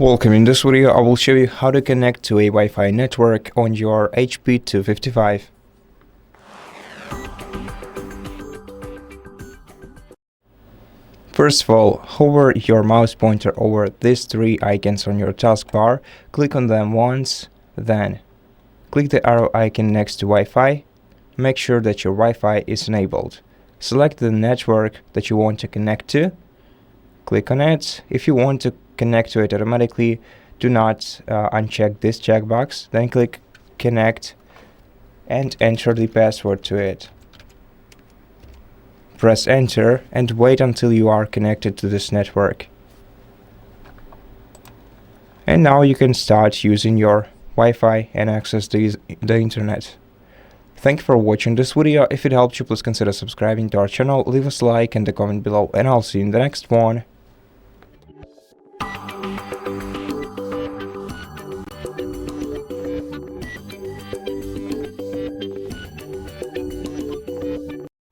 Welcome. In this video, I will show you how to connect to a Wi-Fi network on your HP 255. First of all, hover your mouse pointer over these three icons on your taskbar, click on them once, then click the arrow icon next to Wi-Fi. Make sure that your Wi-Fi is enabled. Select the network that you want to connect to. Click on it. If you want to connect to it automatically, do not uncheck this checkbox. Then click Connect and enter the password to it. Press Enter and wait until you are connected to this network. And now you can start using your Wi-Fi and access the internet. Thank you for watching this video. If it helped you, please consider subscribing to our channel, leave us a like and a comment below, and I'll see you in the next one.